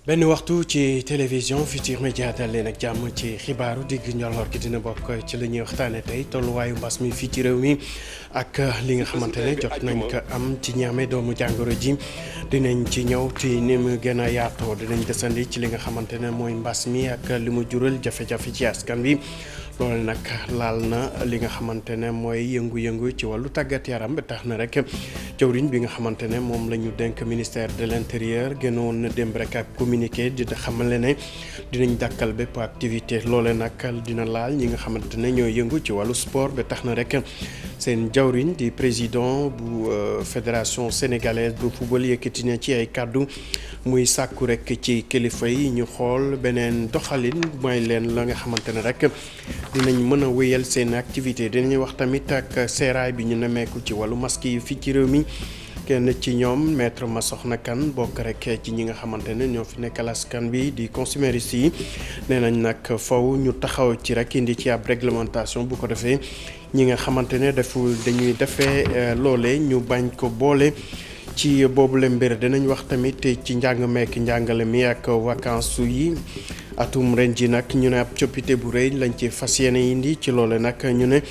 benn waxtu ci télévision Futurs Médias dal leen ak jàmm ci xibaaru digg njolloor gi dina bokk ci la ñuy waxtaane tey tolluwaayu mbas mi fii ci réew mi ak li nga xamante ne jot nañ ko am ci ñaame doomu jàngoro ji dinañ ci ñëw ci ni mu gën a yaatoo dinañ desandi ci li nga xamante ne mooy mbas mi ak li mu jural jafe-jafe ci askan bi loolu nag laal na li nga xamante ne mooy yëngu-yëngu ci wàllu tàggat yaram ba tax na rek jawriñ bi nga xamante ne moom la ñu dénk ministère de l'intérieur gënoon na démb rek ak communiqué di xamale ne dinañ dàkkal bépp activité loole nag dina laal ñi nga xamante ne ñooy yëngu ci wàllu sport ba tax na rek seen jawriñ di président bu fédération sénégalaise bu football yëkkati na ci ay kàddu muy sàkku rek ci kilifa yi ñu xool beneen doxalin mooy leen la nga xamante ne rek dinañ mën a wéyal seen activité dinañ wax tamit ak seeraay bi ñu nemmeeku ci wàllu masque yi fii ci réew mi kenn ci ñoom maître Massokhna Kane bokk rek ci ñi nga xamante ne ñoo fi nekkal askan bi di consumériste yi nee nañ nag faw ñu taxaw ci rek indi ci ab réglementation bu ko defee ñi nga xamante ne dañuy defee loole ñu bañ ko boole ci boobule mbir dinañ wax tamit ci njàng meek njàngale mi ak vacances yi atum ren ji nag ñu ne ab coppite bu rëy lañ ci fas yéene indi ci loole nag ñu ne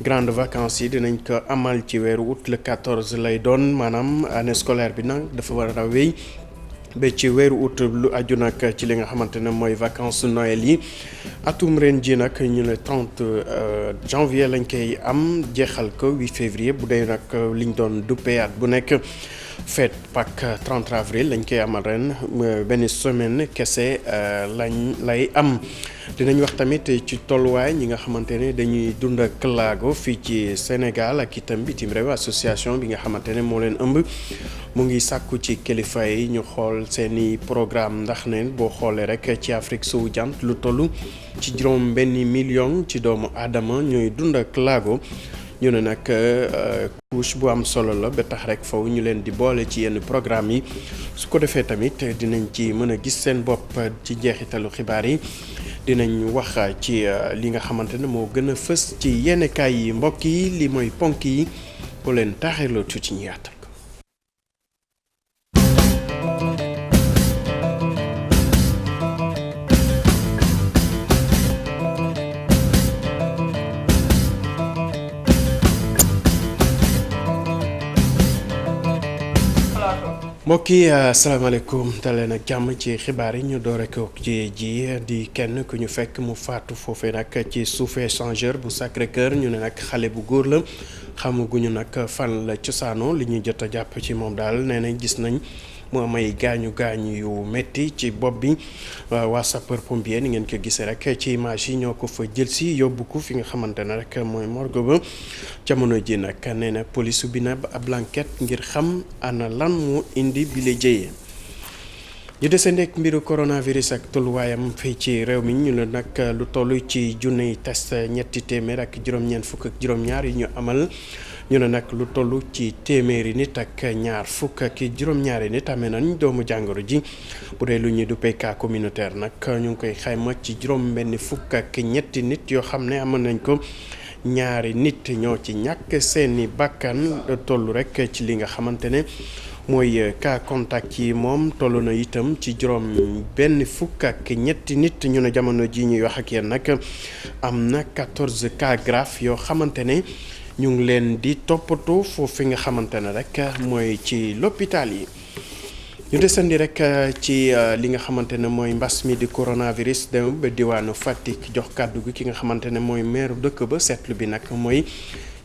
grande vacances yi dinañ ko amal ci weeru août le 14 lay doon maanaam année scolaire bi nag dafa war a wéy ba ci weeru août lu aju nag ci li nga xamante ne mooy vacances Noël yi atum ren ji nag ñu ne 30 janvier lañ koy am jeexal ko 8 février bu dee nag liñ doon duppee at bu nekk fête Pâques 30 avril lañ koy amal ren benn semaine kese lay am dinañ wax tamit ci tolluwaay ñi nga xamante ne dañuy dund ak laago fii ci Sénégal ak itam bitim réew association bi nga xamante ne moo leen ëmb mu ngi sàkku ci kilifa yi ñu xool seeni programme ndax ne boo xoolee rek ci Afrique sowu jant lu toll ci juróom benn million ci doomu aadama ñooy dund ak laago ñu ne nag couche bu am solo la ba tax rek faw ñu leen di boole ci yenn programme yi su ko defee tamit dinañ ci mën a gis seen bopp ci jeexitalu xibaar yi dinañ wax ci li nga xamante ne moo gën a fës ci yenn kaay yi mbokk yi li mooy ponk yi bu leen taaxirloo tuuti ñu yaatal ko. mbokk yi asalaamaaleykum daleen ak jàmm ci xibaar yi ñu doore ko ci ji di kenn ku ñu fekk mu faatu foofee nag ci suufu échangeur bu Sacré-Cœur ñu ne nag xale bu góor la xamaguñu nag fan la cosaanoo li ñuy jot a jàpp ci moom daal nee nañ gis nañ mu am ay gaañu yu métti ci bopp bi waa sapeur pompier ni ngeen ko gisee rek ci image yi ñoo ko fa jël si yóbbu ko fi nga xamante ne rek mooy morgue ba jamono ji nag nee na police bi na ab enquête ngir xam ana lan moo indi bi la jëyee. ñu desandi ak mbiru coronavirus ak tolluwaayam fii ci réew mi ñu ne nag lu toll ci junniy test ñetti téeméer ak juróom-ñeent fukk ak juróom-ñaar yi ñu amal. ñu ne nag lu toll ci téeméeri nit ak ñaar fukk ak juróom-ñaari nit amee nañ doomu jàngoro ji bu dee lu ñuy duppee cas communautaire nag ñu ngi koy xayma ci juróom-benni fukk ak ñetti nit yoo xam ne amoon nañ ko ñaari nit ñoo ci ñàkk seeni bakkan toll rek ci li nga xamante ne mooy cas contact yi moom toll na itam ci juróom benn fukk ak ñetti nit ñu ne jamono ji ñuy wax ak yéen nag am na 14 cas grave yoo xamante ne ñu ngi leen di toppatoo foofu nga xamante ne rek mooy ci l'hôpital yi ñu desandi rek ci li nga xamante ne mooy mbas mi di coronavirus dem ba diwaanu Fatick jox kàddu gi ki nga xamante ne mooy maire dëkk ba seetlu bi nag mooy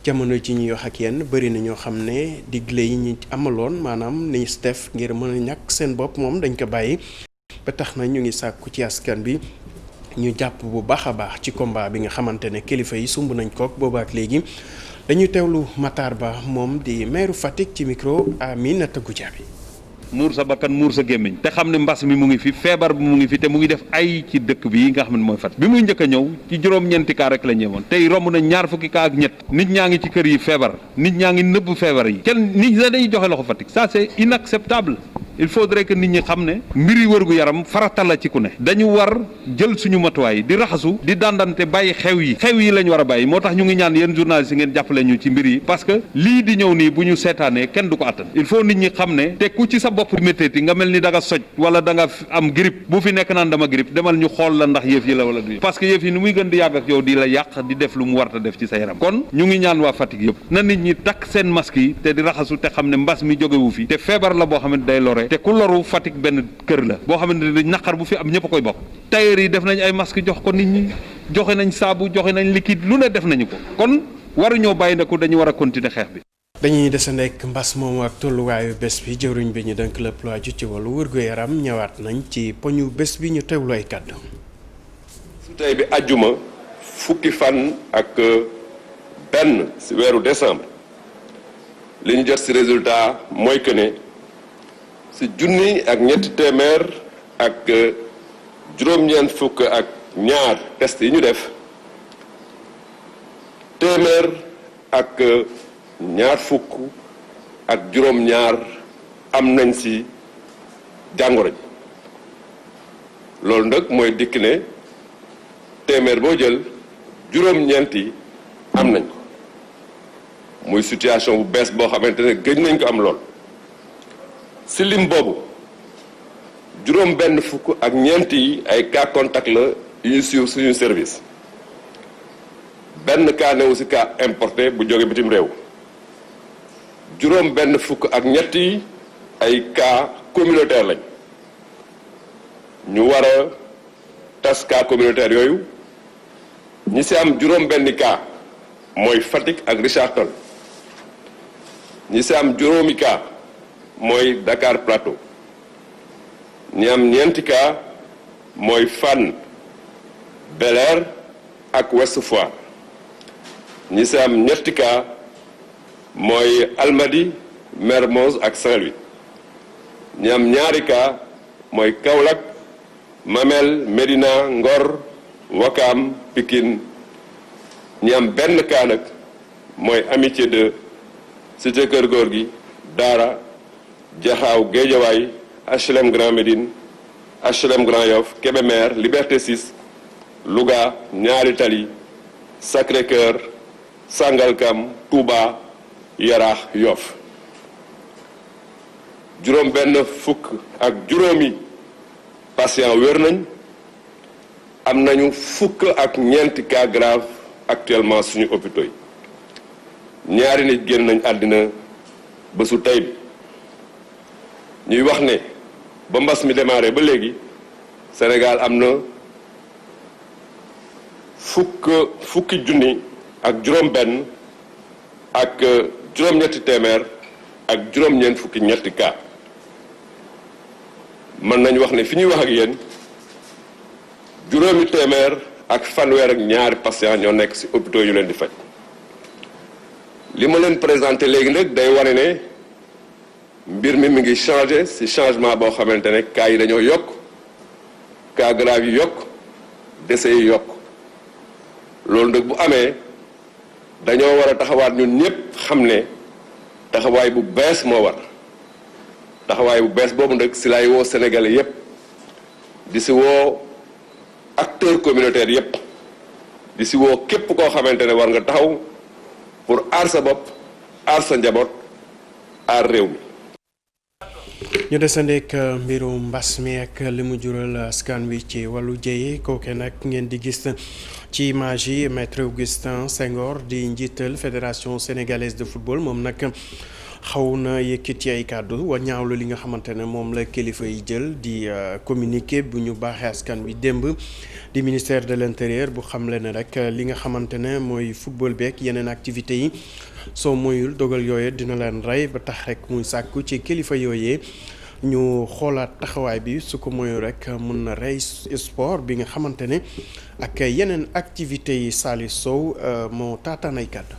jamono ji ñuy wax ak yéen bëri na ñoo xam ne digle yi ñu amaloon maanaam ni def ngir mën a ñàkk seen bopp moom dañ ko bàyyi ba tax na ñu ngi sàkku ci askan bi ñu jàpp bu baax a baax ci combat bi nga xamante ne kilifa yi sumb nañ kook boobaak léegi dañuy teewlu Matar Ba moom di maire Fatick ci micro Aminata Goudiaby. muur sa bakkan muur sa gémmiñ te xam ne mbas mi mu ngi fi feebar bi mu ngi fi te mu ngi def ay ci dëkk bi nga xam ne mooy Fatick bi muy njëkk a ñëw ci juróom-ñeenti cas rek la ñëwoon tey romb na ñaar fukki cas ak ñett nit ñaa ngi ci kër yi feebar nit ñaa ngi nëbb feebar yi kenn nit ñi dañuy joxe loxo Fatick ça c'est inacceptable il faudrait que nit ñi xam ne mbiri wërgu yaram farata la ci ku ne dañu war jël suñu matuwaay di raxasu di dandante bàyyi xew yi lañ war a bàyyi moo tax ñu ngi ñaan yéen journalistes yi ngeen jàppale ñu ci mbir yi parce que lii di ñëw nii bu ñu seetaanee kenn du ko attan il faut nit ñi xam ne te ku ci sa bopp métteeti nga mel ni da nga soj wala da nga am grippe bu fi nekk naan dama grippe demal ñu xool la ndax yëf yi la wala du parce que yëf yi ni muy gën di yàgg ak yow di la yàq di def lu mu warta def ci sa yaram kon ñu ngi ñaan waa Fatick yëpp na nit ñi takk seen masque yi te di raxasu te xam ne mbas mi jógewu fi te feebar la boo xamante day lore te ku loru Fatick benn kër la boo xamante ne naqar bu fi am ñëpp a koy bokk tailleur yi def nañ ay masque jox ko nit ñi joxe nañ saabu joxe nañ liquide lu ne def nañu ko kon waruñoo bàyyi ne ko dañu war a continuer xeex bi. dañuy desandek mbas moomu ak tolluwaayu bés bi jëwriñ bi ñu dënk lépp lu aju ci wàllu wér-gu-yaram ñëwaat nañ ci poñu bés bi ñu teewlu ay kàddu. su tey bi àjjuma fukki fan ak benn ci weeru décembre li ñu jot ci résultat mooy que ne ci junni ak ñetti téeméer ak juróom-ñeent fukk ak ñaar test yi ñu def téeméer ak ñaar fukk ak juróom-ñaar am nañ ci jàngoro ji loolu nag mooy dikk ne téeméer boo jël juróom-ñeent yi am nañ ko muy situation bu bees boo xamante ne gëj nañ ko am lool ci lim boobu juróom benn fukk ak ñeent yi ay cas contact la yu ñu suivre suñu service benn cas newu ci cas importé bu jóge bitim réew juróom benn fukk ak ñett yi ay cas communautaire lañ ñu war a tas cas communautaire yooyu ñi ci am juróom benn cas mooy Fatick ak Richard Toll ñi ci am juróomi cas mooy Dakar Plateau ñi am ñeenti cas mooy Fann Bel-Air ak Ouest Foire ñi ci am ñetti cas mooy Almadies Mermoz ak Saint-Louis ñi am ñaari cas mooy Kaolack Mamel Médina Ngor Ouakam Pikine ñi am benn cas nag mooy Amitié 2 Cité Keur Gorgui Daara Jaxaaw Géejawaay HLM Grand Médine HLM Grand Yoff Kébémer Liberté 6 Louga Ñaari Tali Sacré-Cœur Sangalkam Touba Yaraax Yoff juróom benn fukk ak juróomi patient wér nañ am nañu fukk ak ñeenti cas grave actuellement suñu hôpitaux yi ñaari nit génn nañ àddina bésu tey bi ñuy wax ne ba mbas mi démarré ba léegi Sénégal am na fukki junni ak juróom-benn ak juróom-ñetti téeméer ak juróom-ñeent fukki ñetti cas mën nañu wax ne fi ñuy wax ak yéen juróomi téeméer ak fanweer ak ñaari patient ñoo nekk ci hôpitaux yu leen di faj li ma leen présenté léegi nag day wane ne mbir mi ngi changé ci changement boo xamante ne cas yi dañoo yokk cas grave yi yokk décès yi yokk loolu nag bu amee dañoo war a taxawaat ñun ñëpp xam ne taxawaay bu bees moo war taxawaay bu bees boobu nag ci lay woo Sénégalais yépp di ci woo acteurs communautaires yépp di ci woo képp koo xamante ne war nga taxaw pour aar sa bopp aar sa njaboot aar réew mi. ñu desandeek mbiru mbas mi ak li mu jural askan wi ci wàllu jëye kooke nag ngeen di gis ci image yi maître Augustin Senghor di njiital fédération sénégalaise de football moom nag xaw na yëkkati ay kàddu wa ñaawlu li nga xamante ne moom la kilifa yi jël di communiqué bu ñu baaxee askan wi démb di ministère de l'intérieur bu xamle ne rek li nga xamante ne mooy football beeg yeneen activités yi soo moyul dogal yooye dina leen rey ba tax rek muy sàkku ci kilifa yooyee ñu xoolaat taxawaay bi su ko moyu rek mun na rey sport bi nga xamante ne ak yeneen activités yi Salih Sow moo taataan ay kàddu.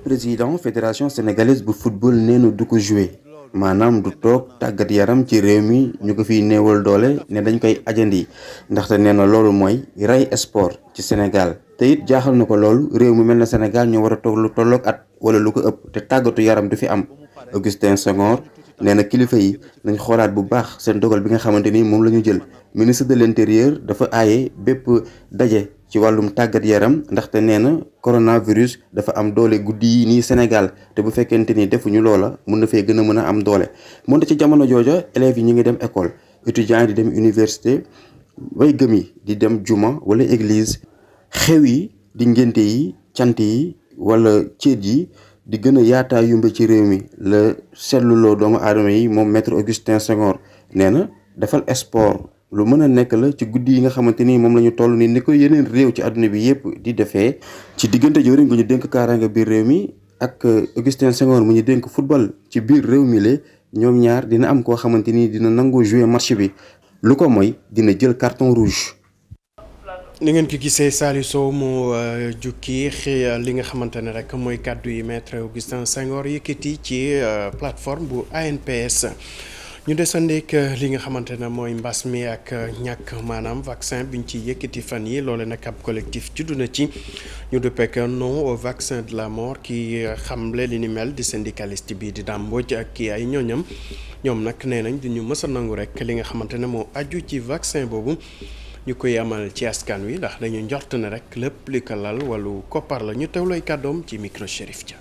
président fédération sénégalaise bu football nee na du ko joué maanaam du toog tàggat yaram ci réew mi ñu ko fiy néewal doole ne dañ koy ajandi ndaxte nee na loolu mooy rey sport ci Sénégal te it jaaxal na ko loolu réew mu mel na Sénégal ñu war a toog lu tolloog at wala lu ko ëpp te tàggatu yaram du fi am Augustin Senghor nee na kilifa yi nañ xoolaat bu baax seen dogal bi nga xamante ni moom la ñu jël. ministre de l'intérieur dafa aaye bépp daje ci wàllum tàggat yaram ndaxte nee na coronavirus dafa am doole guddi yi nii Sénégal te bu fekkente ni defuñu loola mun na fee gën a mën a am doole. moonte ci jamono jooja élèves yi ñu ngi dem école étudiants yi di dem université way gëm yi di dem juma wala église xew yi di ngénte yi cant yi wala céet yi di gën a yaataa yumbe ci réew mi la seetluloo doomu aadama yi moom maître Augustin Senghor nee na defal sport lu mën a nekk la ci guddi yi nga xamante ni moom la ñu toll ni ko yeneen réew ci àdduna bi yépp di defee. ci diggante jëwriñ gu ñu dénk kaaraanga biir réew mi ak Augustin Senghor mu ñu dénk football ci biir réew mi la ñoom ñaar dina am koo xamante ni dina nangoo jouer match bi lu ko mooy dina jël carton rouge. ni ngeen ko gisee Saliou Sow mu jukki li nga xamante ne rek mooy kàddu yi maître Augustin Senghor yëkkati ci plateforme bu ANPS. ñu desandeek li nga xamante ne mooy mbas mi ak ñàkk maanaam vaccin biñ ci yëkkati fan yi loole nag ab collectif juddu na ci ñu dëppek non au vaccin de la mort ki xamle li ni mel di syndicaliste bi di Dame Mbodj ak ki ay ñooñam ñoom nag nee nañ duñu mës a nangu rek li nga xamante ne moo aju ci vaccin boobu ñu koy amal ci askan wi ndax dañu njort ne rek lépp li ko lal wàllu koppar la ñu teewlooy kàddoom ci micro Chérif Dia.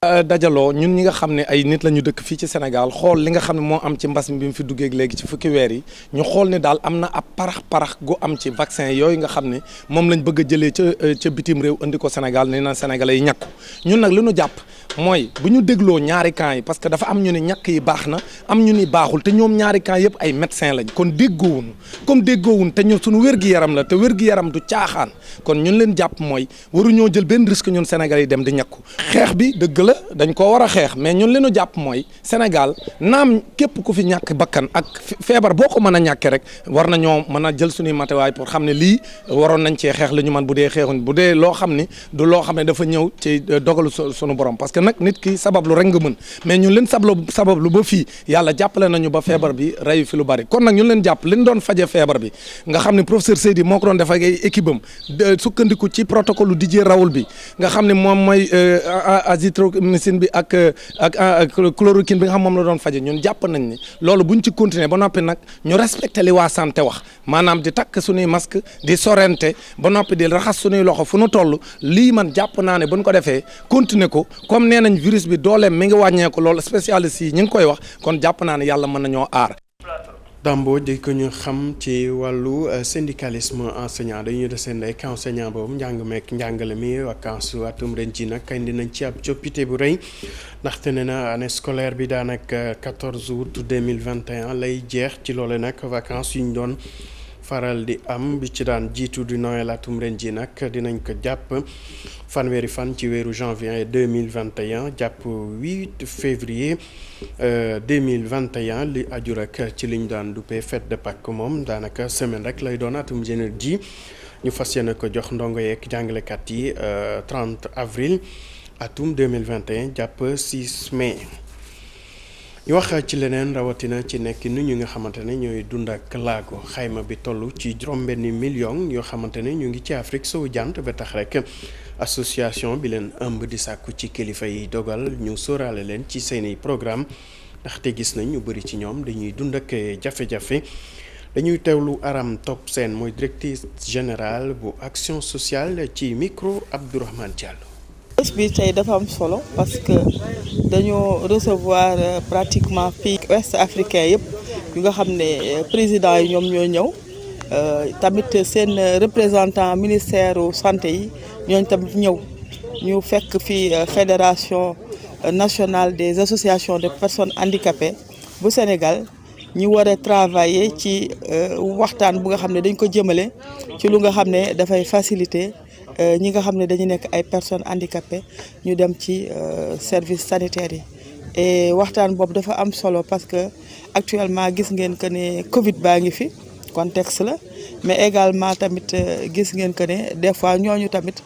dajaloo ñun ñi nga xam ne ay nit la ñu dëkk fii ci Sénégal xool li nga xam ne moo am ci mbas mi bi mu fi duggee léegi ci fukki weer yi ñu xool ne daal am na ab parax gu am ci vaccin yooyu nga xam ne moom lañ bëgg a jëlee ca bitim réew indi ko Sénégal nee na Sénégalais yi ñàkku ñun nag li ñu jàpp mooy bu ñu dégloo ñaari camps yi parce que dafa am ñu ne ñàkk yi baax na am ñu ni baaxul te ñoom ñaari camps yëpp ay médecin lañ kon déggoowuñu comme déggoowuñu te ñun suñu wér-gi-yaram la te wér-gi-yaram du caaxaan kon ñun leen jàpp mooy waruñoo jël benn risque ñun Sénégalais yi dem di ñàkku xeex bi dëgg la dañ ko war a xeex mais ñun li ñu jàpp mooy Sénégal naam képp ku fi ñàkk bakkan ak feebar boo ko mën a ñàkkee rek war nañoo mën a jël suñuy matuwaay pour xam ne lii waroon nañ cee xeex li ñu man bu dee xeexuñ bu dee loo xam ni du loo xam ne dafa ñëw ci dogalu suñu borom parce que nag nit ki sabablu rek nga mën mais ñun leen sabablu ba fii yàlla jàppale nañu ba feebar bi reyu fi lu bari kon nag ñun leen jàpp liñ doon faje feebar bi nga xam ne professeur Seydi moo ko doon def ak ay équipe am sukkandiku ci protocole Didier Raoult bi nga xam ne moom mooy azithromycine bi ak chloroquine bi nga xam moom la doon faje ñun jàpp nañ ni loolu buñ ci continuer ba noppi nag ñu respecté li waa santé wax maanaam di takk suñuy masque di sorente ba noppi di raxas suñuy loxo fu nu toll lii man jàpp naa ne buñ ko defee continuer ko comme nee nañ virus bi dooleem mi ngi wàññeeku loolu spécialiste yi ñu ngi koy wax kon jàpp naa ne yàlla mën nañoo aar. Dambo di ko ñu xam ci wàllu syndicalisme enseignant dañuy deseen rek enseignant boobu njàng meek njàngale mi vacances atum ren ci nag indi nañ ci ab coppite bu rëy ndaxte ne na année scolaire bi daanaka 14 août 2021 lay jeex ci loole nag vacances yu ñu doon faral di am bi ci daan jiitu di Noël atum ren ji nag dinañ ko jàpp fanweeri fan ci weeru janvier 2021 jàpp 8 février 2021 li aju rek ci liñ daan duppee fête de Pâques moom daanaka semaine rek lay doon atum jener ji ñu fas yéene ko jox ndongo yeeg jàngalekat yi 30 avril atum 2021 jàpp 6 mai. ñu wax ci leneen rawatina ci nekk ni ñu nga xamante ne ñooy dund ak laago xayma bi toll ci juróom-benni million yoo xamante ne ñu ngi ci Afrique sowu jant ba tax rek association bi leen ëmb di sàkku ci kilifa yi dogal ñu sóoraale leen ci seeni programme ndaxte gis nañ ñu bëri ci ñoom dañuy dund ak jafe-jafe dañuy teewlu Aram Top Sène mooy directrice générale bu action sociale ci micro Abdourahmane Diallo. bés bi tey dafa am solo parce que dañoo recevoir pratiquement pays ouest africain yëpp yu nga xam ne président yi ñoom ñoo ñëw tamit seen représentant ministère santé yi ñooñu tamit ñëw ñu fekk fii fédération nationale des associations de personnes handicapées bu Sénégal ñu war a travailler ci waxtaan bu nga xam ne dañ ko jëmale ci lu nga xam ne dafay faciliter ñi nga xam ne dañu nekk ay personnes handicapées ñu dem ci service sanitaire yi et waxtaan boobu dafa am solo parce que actuellement gis ngeen que ne Covid baa ngi fi contexte la mais également tamit gis ngeen que ne des fois ñooñu tamit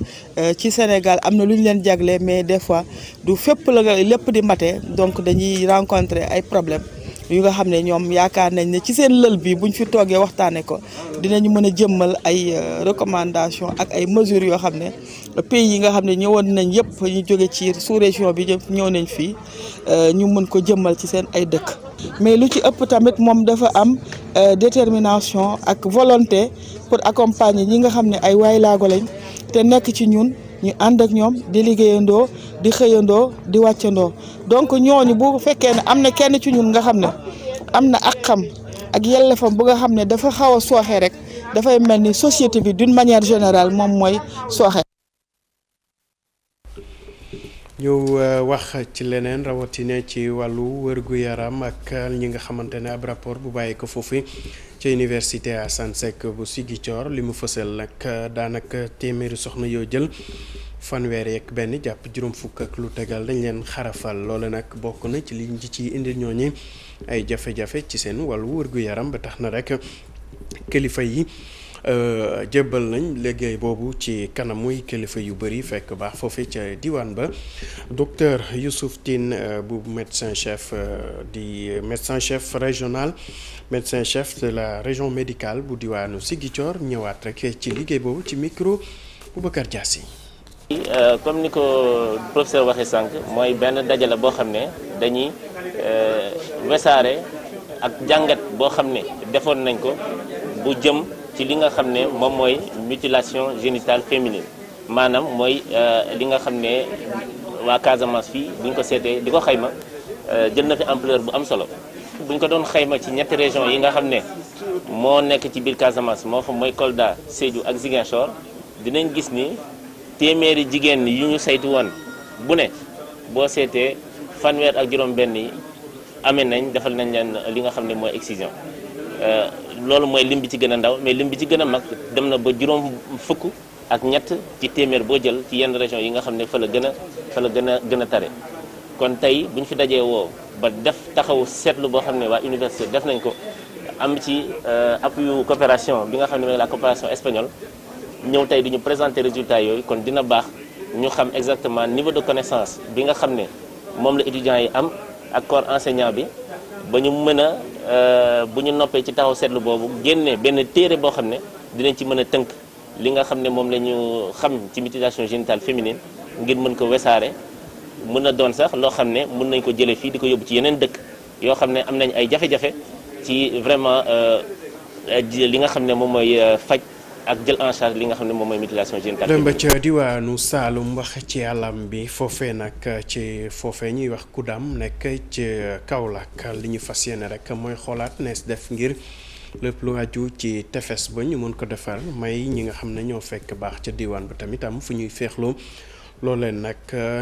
ci Sénégal am na lu ñu leen jagle mais des fois du fépp la nga lépp di mate donc dañuy rencontrer ay problèmes yu nga xam ne ñoom yaakaar nañ ne ci seen lël bi buñ fi toogee waxtaanee ko dinañu mën a jëmmal ay recommandations ak ay mesures yoo xam ne pays yi nga xam ne ñëwoon nañ yëpp ñu jóge ci sous-région bi yëpp ñëw nañ fii ñu mën ko jëmmal ci seen ay dëkk. mais lu ci ëpp tamit moom dafa am détermination ak volonté pour accompagner ñi nga xam ne ay waylaago lañ te nekk ci ñun ñu ànd ak ñoom di liggéeyandoo di xëyandoo di wàccandoo donc ñooñu bu fekkee ne am na kenn ci ñun nga xam ne am na ak xam ak yellefam bu nga xam ne dafa xaw a sooxe rek dafay mel ni société bi d'une manière générale moom mooy sooxe. ñu wax ci leneen rawatina ci wàllu wërgu-yaram ak ñi nga xamante ne ab rapport bu bàyyi ko foofu ci université Assane Seck bu Ziguinchor li mu fësal nag daanaka téeméeri soxna yoo jël fanweer ak benn jàpp juróom fukk ak lu tegal dañ leen xarafal loole nag bokk na ci liñ ci indil ñooñi ay jafe-jafe ci seen wàllu wërgu-yaram ba tax na rek kilifa yi jébbal nañ liggéey boobu ci kanamuy kilifa yu bëri fekk baax foofee ca diwaan ba docteur Youssouf Tine bu médecin chef di médecin chef régional médecin chef de la région médicale bu diwaanu Ziguinchor ñëwaat rek ci liggéey boobu ci micro Boubacar Diassi. comme ni ko professeur waxee sànq mooy benn dajale boo xam ne dañuy wesaare ak jàngat boo xam ne defoon nañ ko bu jëm ci li nga xam ne moom mooy mutilation génitale féminine maanaam mooy li nga xam ne waa Casamance fii bu ñu ko seetee di ko xayma jël na fi ampleur bu am solo bu ñu ko doon xayma ci ñetti région yi nga xam ne moo nekk ci biir Casamance moo xam mooy Kolda Sédhiou ak Ziguinchor dinañ gis ni téeméeri jigéen yu ñu saytu woon bu ne boo seetee fanweer ak juróom-benn yi amee nañ defal nañ leen li nga xam ne mooy excision. loolu mooy lim bi ci gën a ndaw mais lim bi ci gën a mag dem na ba juróom fukk ak ñett ci téeméer boo jël ci yenn région yi nga xam ne fa la gën a tare kon tey bu ñu fi dajee woo ba def taxaw seetlu boo xam ne waa université def nañ ko am ci appui coopération bi nga xam ne mooy la coopération espagnole ñëw tey di ñu présenter résultats yooyu kon dina baax ñu xam exactement niveau de connaissance bi nga xam ne moom la étudiants yi am ak corps enseignant bi ba ñu mën a bu ñu noppee ci taxaw seetlu boobu génne benn téere boo xam ne dinañ ci mën a tënk li nga xam ne moom la ñu xam ci mutilation génitale féminine ngir mën ko wesaare mën na doon sax loo xam ne mën nañ ko jëlee fii di ko yóbbu ci yeneen dëkk yoo xam ne am nañ ay jafe-jafe ci vraiment li nga xam ne moom mooy faj ak jël en charge li nga xam ne moom mooy mutilation génitale féminine. dem ba ca diwaanu Saalum wax ci alam bi foofee nag ci foofee ñuy wax Kudam nekk ci Kaolack li ñu fas yéene rek mooy xoolaat nees def ngir lépp lu aju ci tefes ba ñu mën ko defar may ñi nga xam ne ñoo fekk baax ca diwaan ba tamit am fu ñuy féexloo loolee nag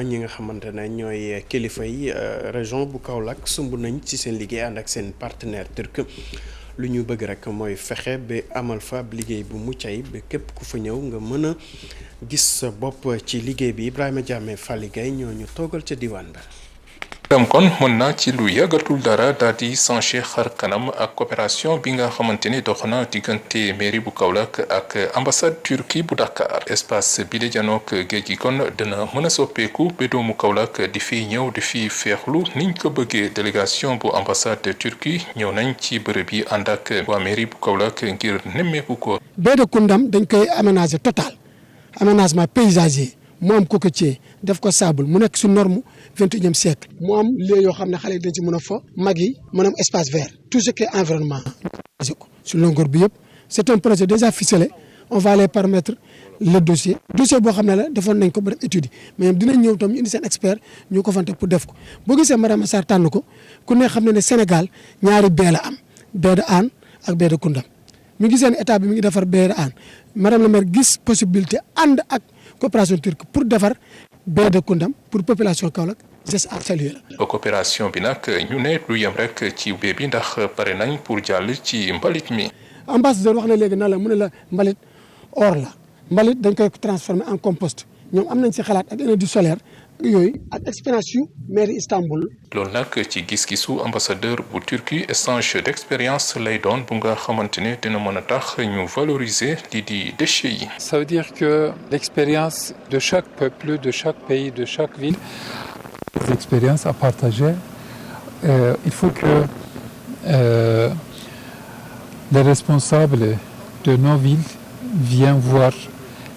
ñi nga xamante ne ñooy kilifa yi région bu Kaolack sumb nañ ci seen liggéey ànd ak seen partenaire turc lu ñu bëgg rek mooy fexe ba amal fa ab liggéey bu mucc ayib ba képp ku fa ñëw nga mën a gis sa bopp ci liggéey bi Ibrahima Diame Fally Gueye ñoo ñu toogal ca diwaan ba. tam kon mën na ci lu yàggatul dara daal di changé xar kanam ak coopération bi nga xamante ni dox na diggante mairie bu Kaolack ak ambassade Turquie bu Dakar espace bi la janook géej gi kon dina mën a soppeeku ba doomu Kaolack di fi ñëw di fi feexlu niñ ko bëggee délégation bu ambassade Turquie ñëw nañ ci bërëb yi ànd ak waa mairie bu Kaolack ngir nemmeeku ko. baie de Koundam dañ koy aménager total aménagement paysager mu am cocotier def ko sable mu nekk su norme 21e siècle mu am lieu yoo xam ne xale yi dañ ci mën a fo mag yi mën am espace vert tout ce qui est environnement sur longueur bi yëpp c'est un projet déjà ficelé on va les permettre le dossier boo xam ne la defoon nañ ko ba def étude mais dinañ ñëw tam ñu indi seen expert ñu ko fante pour def ko boo gisee madame Sarr tànn ko ku ne xam ne ne Sénégal ñaari baie la am baie de Hann ak baie de Koundam mi ngi seen état bi mi ngi defar baie de Hann madame la maire gis possibilité ànd ak coopération turque pour defar baie de Koundam pour population Kaolack geste à saluer la. coopération bi nag ñu ne lu yem rek ci bee bi ndax pare nañ pour jàll ci mbalit mi. ambassadeur wax na léegi na la mu ne la mbalit or la mbalit dañ koy transformer en compost ñoom am nañ si xalaat ak énergie solaire yooyu ak expérience yu mairie Istanbul. loolu nag ci gis-gisu ambassadeur bu Turquie échange d'expérience lay doon bu nga xamante ne dina mën a tax ñu valoriser lii di déchets yi. Ça veut dire que l'expérience de chaque peuple, de chaque pays, de chaque ville, des expériences à partager. Il faut que les responsables de nos villes viennent voir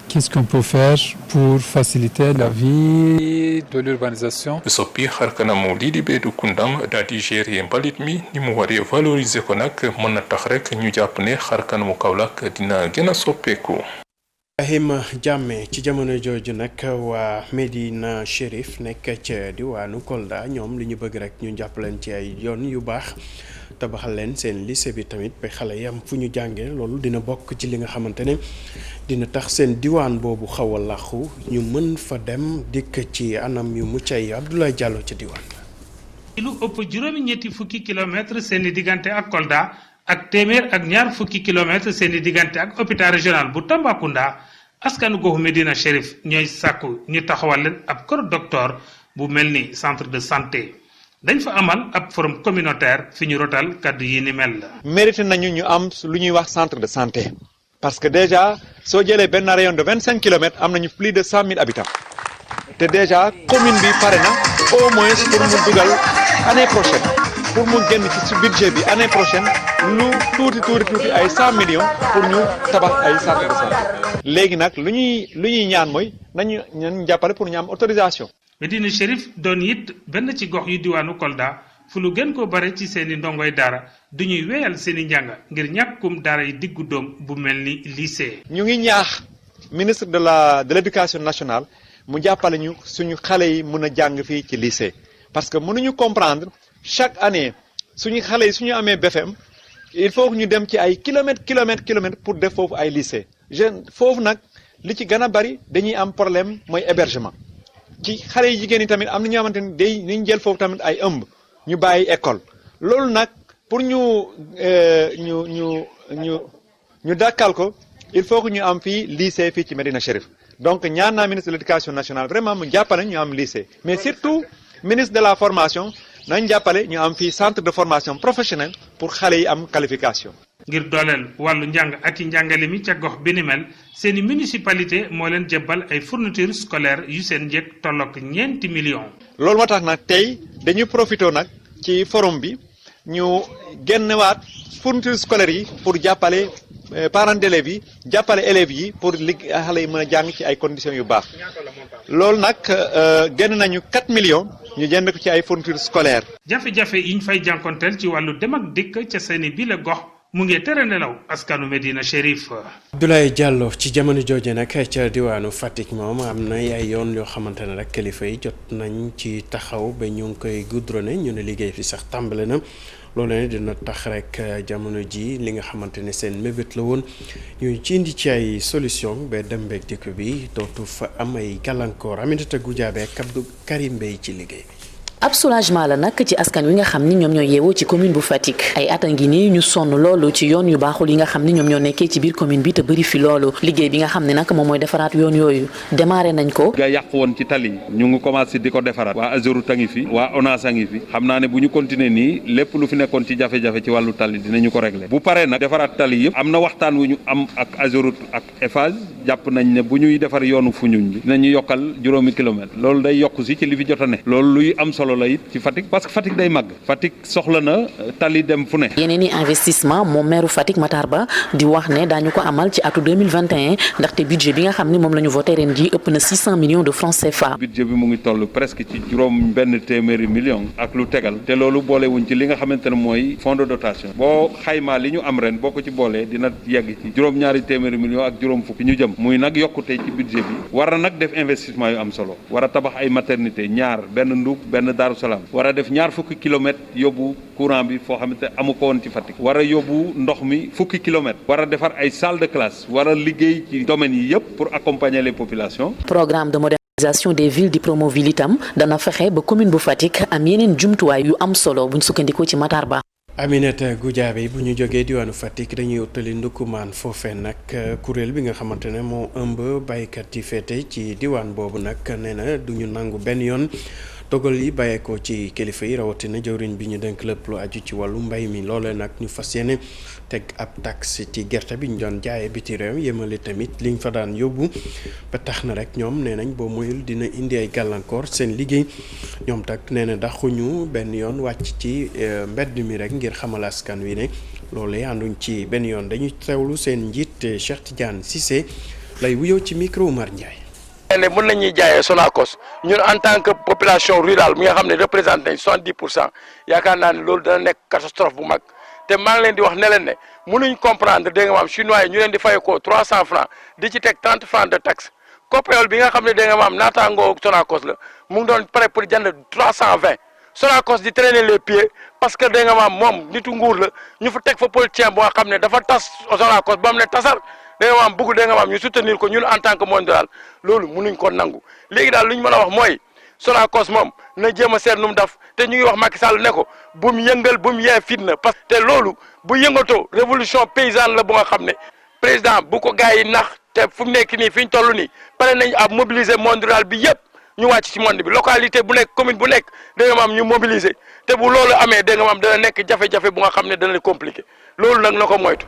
qu'est-ce qu'on peut faire pour faciliter la vie de l'urbanisation. soppi xar kanamu lii di Bédou Koundam daal di gérer mbalit mi ni mu waree valoriser ko nag mën na tax rek ñu jàpp ne xar kanamu Kaolack dina gën a soppeeku. Ibrahima Jammeh ci jamono jooju nag waa Medina Chérif nekk ca diwaanu Kolda ñoom li ñu bëgg rek ñu jàpp leen ci ay yoon yu baax tabaxal leen seen lycée bi tamit ba xale yam fu ñu jàngee loolu dina bokk ci li nga xamante ne dina tax seen diwaan boobu xaw a làqu ñu mën fa dem dikk ci anam yu mucc ay Abdoulaye Diallo ca diwaan ba. lu ëpp juróomi ñetti fukki kilomètres seen i diggante ak Kolda ak téeméer ak ñaar fukki kilomètres seen i diggante ak hôpital régional bu Tambacounda askanu goxu Medina Chérif ñooy sàkku ñu taxawal leen ab kër docteur bu mel ni centre de santé. dañ fa amal ab forum communautaire fi ñu rotal kaddu yi ni mel la. mérité nañu ñu am lu ñuy wax centre de santé parce que déjà soo jëlee benn rayon de 25 kilomètres am nañu plus de 100 000 habitants te déjà commune bi pare na au moins pour mu dugal année prochaine pour mu génn ci budget bi année prochaine lu tuuti ay 100 millions pour ñu tabax ay centre de santé léegi nag lu ñuy ñaan mooy nañu jàppale pour ñu am autorisation. Medina Chérif doon it benn ci gox yu diwaanu Kolda fu lu gën ko bare ci seeni ndongoy daara du ñuy wéyal seeni njàng ngir ñàkkum daara yi diggu doom bu mel ni lycée. ñu ngi ñaax ministre de l'éducation nationale mu jàppale ñu suñu xale yi mën a jàng fii ci lycée parce que mënuñu comprendre chaque année suñu xale yi suñu amee BFM il faut que ñu dem ci ay kilomètres pour def foofu ay lycée foofu nag li ci gën a bari dañuy am problème mooy hébergement. ci xale yi jigéen ñi tamit am na ñoo xamante ni dañ jël foofu tamit ay ëmb ñu bàyyi école loolu nag pour ñu dàkkal ko il faut que ñu am fii lycée fii ci Medina Chérif donc ñaan naa ministre de l'éducation nationale vraiment mu jàppale ñu am lycée mais surtout ministre de la formation nañ jàppale ñu am fii centre de formation professionnelle pour xale yi am qualification. ngir dooleel wàllu njàng ak i njàngale mi ca gox bi ni mel seeni municipalité moo leen jébbal ay fournitures scolaires yu seen njëg tollook $9 millions. loolu moo tax nag tey dañuy profité nag ci forum bi ñu génnewaat fournitures scolaires yi pour jàppale parents d'élèves yi jàppale élèves yi pour xale yi mën a jàng ci ay conditions yu baax loolu nag génn nañu $4 millions ñu jënd ko ci ay fournitures scolaires. jafe-jafe yi ñu fay jànkonteel ci wàllu dem ak dikk ca seeni bi la gox. mu ngi tere nelaw askanu Medina Chérif. Abdoulaye Diallo ci jamono jooje nag ca diwaanu Fatick moom am na ay yoon yoo xamante ne rek kilifa yi jot nañ ci taxaw ba ñu ngi koy goudronné ñu ne liggéey fi sax tàmbale na loolu ne dina tax rek jamono ji li nga xamante ne seen mébét la woon ñu ci indi ci ay solution ba dem beeg dikk bi dootu fa am ay gàllankoor Aminata Goudiaby ak Abdou Karim Bey ci liggéey bi. ab soulagement la nag ci askan wi nga xam ni ñoom ñoo yeewoo ci commune bu Fatick ay at a ngi nii ñu sonn loolu ci yoon yu baaxul yi nga xam ni ñoom ñoo nekkee ci biir commune bi te bëri fi loolu liggéey bi nga xam ne nag moom mooy defaraat yoon yooyu démarré nañ ko ga yàq woon ci tali ñu ngi commencé di ko defaraat waa Ageroute a ngi fi waa ONAS a ngi fi xam naa ne bu ñu continuer nii lépp lu fi nekkoon ci jafe-jafe ci wàllu tali dinañu ko régler bu paree nag defaraat tali yëpp am na waxtaan wu ñu am ak Ageroute ak Eiffage jàpp nañ ne bu ñuy defar yoonu Foundiougne bi dinañu yokkal 0,5 kilomètre loolu day yokk si ci li fi jot a ne loolu luy am solo la it ci Fatick parce que Fatick day màgg Fatick soxla na tali dem fu ne. yeneen i investissement moom maire Fatick Matar Ba di wax ne daañu ko amal ci atu 2021 ndaxte budget bi nga xam ne moom la ñu voté ren ji ëpp na 600 millions de francs CFA. budget bi mu ngi toll presque ci juróom benn téeméeri millions ak lu tegal te loolu boolewuñ ci li nga xamante ne mooy fonds de dotation boo xaymaa li ñu am ren boo ko ci boolee dina yegg ci juróom-ñaari téeméeri millions ak juróom fukki ñu jëm muy nag yokkute ci budget bi war na nag def investissement yu am solo war a tabax ay maternité ñaar benn Ndoup benn Darou Salaam war a def ñaar fukki kilomètres yóbbu courant bi foo xamante amu ko woon ci Fatick war a yóbbu ndox mi fukki kilomètres war a defar ay salle de classe war a liggéey ci domaines yi yëpp pour accompagner les populations. programme de modernisation des villes di Promoville itam dana fexe ba commune bu Fatick am yeneen jumtuwaay yu am solo buñ sukkandikoo ci Matar Ba. Aminata Goudiaby bu ñu jógee diwaanu Fatick dañuy utali Ndoukoumane foofee nag kuréel bi nga xamante ne moo ëmb baykat yi féete ci diwaan boobu nag nee na du ñu nangu benn yoon dogal yi bàyyeekoo ci kilifa yi rawatina jëwriñ bi ñu dénk lépp lu aju ci wàllu mbay mi loolee nag ñu fas yéene teg ab taxe ci gerte bi ñu doon jaayee biti réew yemale tamit liñ fa daan yóbbu ba tax na rek ñoom nee nañ boo moyul dina indi ay gàllankoor seen liggéey ñoom tak nee na daxuñu benn yoon wàcc ci mbedd mi rek ngir xamal askan wi ne loolee ànduñ ci benn yoon dañuy teewlu seen njiit Cheikh Tidiane Cissé lay wuyoo ci micro Oumar Ndiaye. ne mën nañuy jaayee Sonacos ñun en tant que population rurale mi nga xam ne représente nañ 70% yaakaar naa ne loolu dana nekk catastrophe bu mag te maa ngi leen di wax ne leen ne mënuñ comprendre dégg nga maam chinois yi ñu leen di fay ko 300 francs di ci teg 30 francs de taxe Copéol bi nga xam ne dégg nga maam naataangoo Sonacos la mu ngi doon pare pour jënd 320 Sonacos di traîner les pieds parce que dégg nga maam moom nitu nguur la ñu fa teg fa politicien boo xam ne dafa tas Sonacos ba mu ne tasar. dégg nga maam bëgg dégg nga maam ñu soutenir ko ñun en tant que monde rural loolu mënuñ ko nangu léegi daal lu ñu mën a wax mooy Sonacos moom na jéem a seet nu mu def te ñu ngi wax Macky Sall ne ko bu mu yëngal bu mu yee fitna parce que te loolu bu yëngatoo révolution paysanne la bu nga xam ne président bu ko gars yi nax te fu mu nekk nii fi ñu toll nii pare nañ ab mobiliser monde rural bi yëpp ñu wàcc ci monde bi localité bu nekk commune bu nekk dégg nga maam ñu mobiliser te bu loolu amee dégg nga maam dana nekk jafe-jafe bu nga xam ne dana compliqué loolu nag na ko moytu.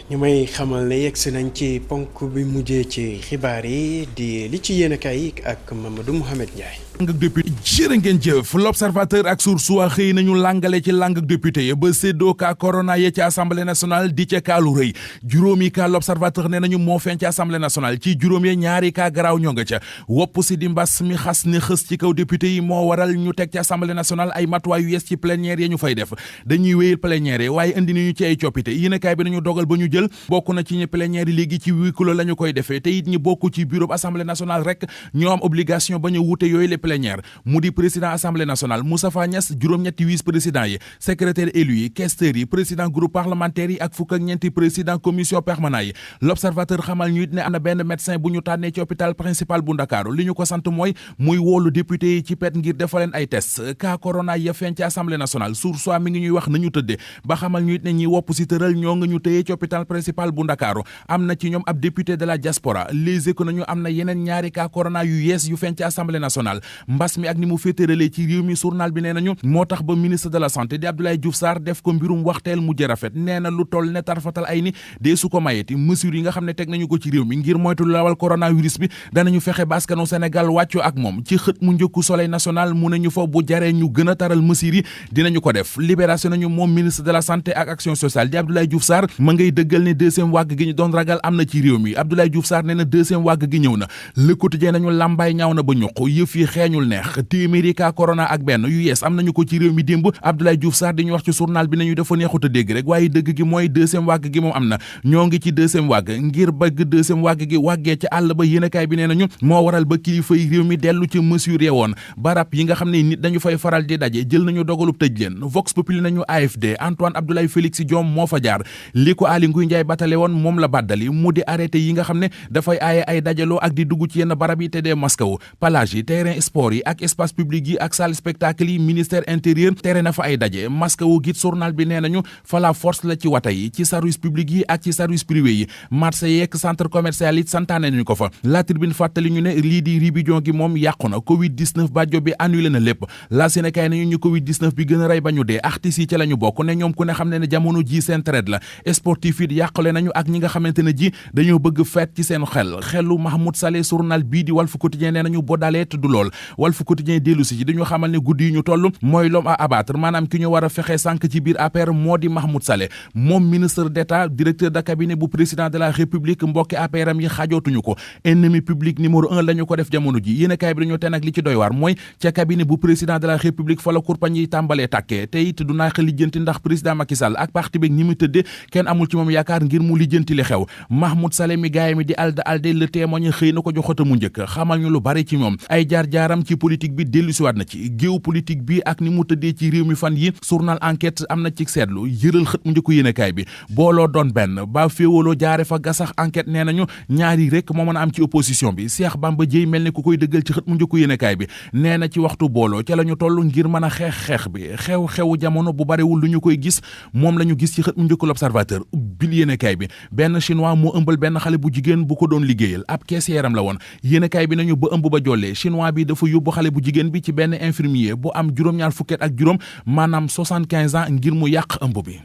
ñu may xamal ne yegsi nañ ci ponk bi mujjee ci xibaar yi di li ci yéen a kaay ak Mamadou Mouhamed Ndiaye. lang ak député jërë ngeen jëf l'observateur ak Source A xëy nañu langale ci lang ak député ya ba séddoo ka corona ya ci assemblée nationale di ca kaalu rëy juróomi ka l'observateur nee nañu moo feeñ ci assemblée nationale ci juróom ya ñaari ka garaaw ñoo nga ca wopp si di mbas mi xas ne xës ci kaw député yi moo waral ñu teg ci assemblée nationale ay matuwaay yu yees ci plénière ya ñu fay def dañuy wéyal plénière waaye indi nañu ci ay coppite yéen a kaay bi nañu dogal ba ñu jël bokk na ci ñi plénière yi léegi ci huis clos la ñu koy defee te it ñi bokk ci bureau assemblée nationale rek ñoo am obligation ba ñu wute yooyu les plénières mu di président assemblée nationale Moustapha Niasse juróom-ñetti vice président yi secrétaire élu yi questeurs yi président groupe parlementaire yi ak fukk ak ñeenti président commission permanent yi l'observateur xamal ñu it ne am na benn médecin bu ñu tànnee ci hôpital principal bu Ndakaaru li ñu ko sant mooy muy woolu député yi ci pet ngir defaleen ay test cas corona ya feeñ ci assemblée nationale Source A mi ngi ñuy wax nañu tëddee ba xamal ñu it ne ñi wopp si tëral ñoo nga ñu tëyee ci hôpital principal bu Ndakaaru am na ci ñoom ab député de la diaspora Les Échos nañu am na yeneen ñaari cas corona yu yees yu feeñ ci assemblée nationale mbas mi ak ni mu féeteralee ci réew mi journal bi nee nañu moo tax ba ministre de la santé di Abdoulaye Diouf Sarr def ko mbirum waxteel mujj rafet nee na lu toll ne tarfatal ay ni dee su ko mayeti mesures yi nga xam ne teg nañu ko ci réew mi ngir moytu lawal coronavirus bi danañu fexe ba askanu Sénégal wàccoo ak moom ci xët mu njëkku Soleil national mu ne ñu fa bu jaree ñu gën a taral mesures yi dinañu ko def libération nañu moom ministre de la santé ak action sociale di Abdoulaye Diouf Sarr ma ngay dëggal ne deuxième vague gi ñu doon ragal am na ci réew mi Abdoulaye Diouf Sarr nee na deuxième vague gi ñëw na Le Quotidien nañu làmbaay ñaaw na ba ñuq yëf yi xeeñul neex téeméeri cas corona ak benn yu yees am nañu ko ci réew mi démb Abdoulaye Diouf Sarr di ñu wax ci journal bi nañu dafa neexut a dégg rek waaye dëgg gi mooy deuxième vague gi moom am na ñoo ngi ci deuxième vague ngir bëgg deuxième vague gi wàggee ci àll ba yéenekaay bi nee nañu moo waral ba kilifa yi réew mi dellu ci mesure woon barab yi nga xam ne nit dañu fay faral di daje jël nañu dogalub tëj leen Vox Populi nañu AFD Antoine Abdoulaye Félix Diome moo fa jaar li ko Aly Ngouille Ndiaye batale woon moom la bàddali mu di arrêté yi nga xam ne dafay aaye ay dajaloo ak di dugg ci yenn barab yi te dee maskaw plage yi terrain sport yi ak espace public yi ak salle spectacle yi ministère intérieur tere na fa ay daje maskawu git journal bi nee nañu fa la force la ci wata yi ci service public yi ak ci service privé yi marché yeeg centre commercial yi santaane nañu ko fa La Tribune fàttali ñu ne lii di ribijon gi moom yàqu na covid 19 bàjjo bi annulé na lépp la Sénégal nañu ñu covid 19 bi gën a rey ba ñu dee artistes yi ci la ñu bokk ne ñoom ku ne xam ne ne jamono ji seen traite la sportif yi yàqule nañu ak ñi nga xamante ne ji dañoo bëgg feet ci seen xelu Mahmoud Saleh journal bii di Walf Quotidien nee nañu boo dalee du lool Walf Quotidien dellu si ci dañu xamal ne guddi yi ñu toll mooy l'homme à abattre maanaam ki ñu war a fexe sànq ci biir APR moo di Mahmoud Saleh moom ministre d'état directeur de cabinet bu président de la république mbokki APR am yi xajootuñu ko ennemi public numéro 1 la ñu ko def jamono ji yéenekaay bi dañoo te nag li ci doy waar mooy ca cabinet bu président de la république fa la kurpañ yi tàmbalee tàkkee te it du naax lijjanti ndax président Macky Sall ak parti bi ñi mu tëddee kenn amul ci moom yaakaar ngir mu lijjanti li xew Mahmoud Saleh mi gaay mi di alde le témoin xëy na ko joxota mu njëkk xamal ñu lu bari ci moom ay jaar-jaaram ci politique bi dellusiwaat na ci géopolitique bi ak ni mu tëddee ci réew mi fan yi journal enquête am na ci seetlu yëral xët mu njëkku yéenekaay bi booloo doon benn ba féewaloo jaare fa gasax enquête nee nañu ñaari rek moo mën a am ci opposition bi Cheikh Bamba Dièye mel ni ku koy dëggal ci xët mu njëkku yéenekaay bi nee na ci waxtu booloo ca la ñu toll ngir mën a xeex bi xew-xewu jamono bu bariwul lu ñu koy gis moom la ñu gis ci xët mu njëkku l'Observateur ubbil ubbil yéenekaay bi benn chinois moo ëmbal benn xale bu jigéen bu ko doon liggéeyal ab caissière la woon yéenekaay bi nañu ba ëmb ba jollee chinois bi dafa yóbbu xale bu jigéen bi ci benn infirmier bu am juróom-ñaar fukket ak juróom maanaam 75 ans ngir mu yàq ëmb bi.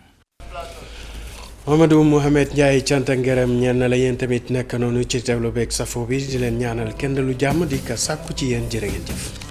Mamadou Mouhamed Ndiaye cant ak ngërëm ñeen na la yéen tamit nekk noonu ci teewlu beeg safo bi di leen ñaanal kenn lu jàmm di ko sàkku ci yéen jërë ngeen jëf.